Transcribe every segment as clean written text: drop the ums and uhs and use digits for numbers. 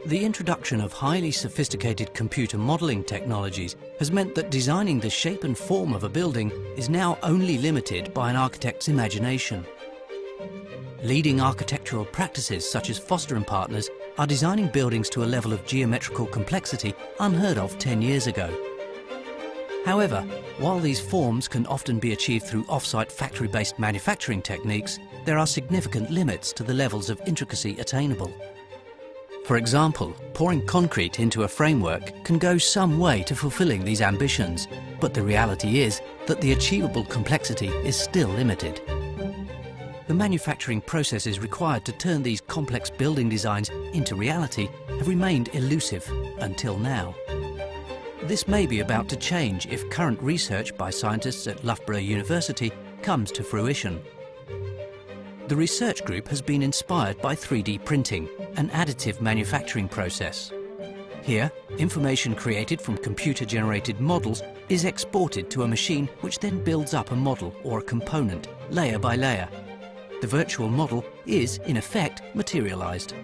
The introduction of highly sophisticated computer modelling technologies has meant that designing the shape and form of a building is now only limited by an architect's imagination. Leading architectural practices such as Foster & Partners are designing buildings to a level of geometrical complexity unheard of 10 years ago. However, while these forms can often be achieved through off-site factory-based manufacturing techniques, there are significant limits to the levels of intricacy attainable. For example, pouring concrete into a framework can go some way to fulfilling these ambitions, but the reality is that the achievable complexity is still limited. The manufacturing processes required to turn these complex building designs into reality have remained elusive until now. This may be about to change if current research by scientists at Loughborough University comes to fruition. The research group has been inspired by 3D printing, an additive manufacturing process. Here, information created from computer-generated models is exported to a machine which then builds up a model or a component, layer by layer. The virtual model is, in effect, materialized.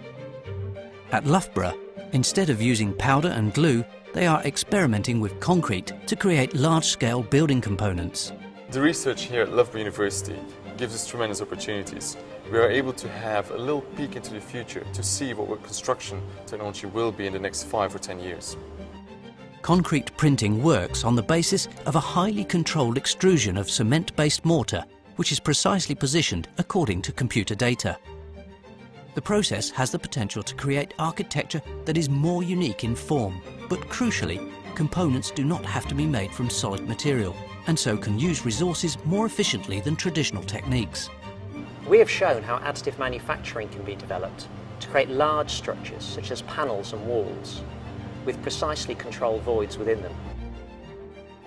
At Loughborough, instead of using powder and glue, they are experimenting with concrete to create large-scale building components. The research here at Loughborough University gives us tremendous opportunities. We are able to have a little peek into the future to see what construction technology will be in the next 5 or 10 years. Concrete printing works on the basis of a highly controlled extrusion of cement-based mortar, which is precisely positioned according to computer data. The process has the potential to create architecture that is more unique in form, but crucially, components do not have to be made from solid material, and so can use resources more efficiently than traditional techniques. We have shown how additive manufacturing can be developed to create large structures such as panels and walls, with precisely controlled voids within them.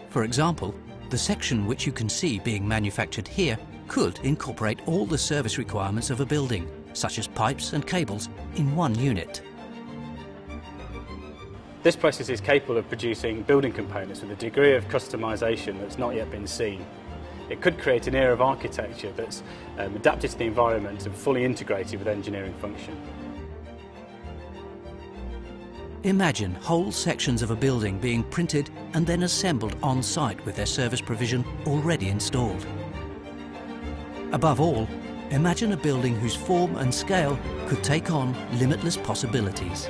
For example, the section which you can see being manufactured here could incorporate all the service requirements of a building, such as pipes and cables, in one unit. This process is capable of producing building components with a degree of customisation that's not yet been seen. It could create an era of architecture that's adapted to the environment and fully integrated with engineering function. Imagine whole sections of a building being printed and then assembled on site with their service provision already installed. Above all, imagine a building whose form and scale could take on limitless possibilities.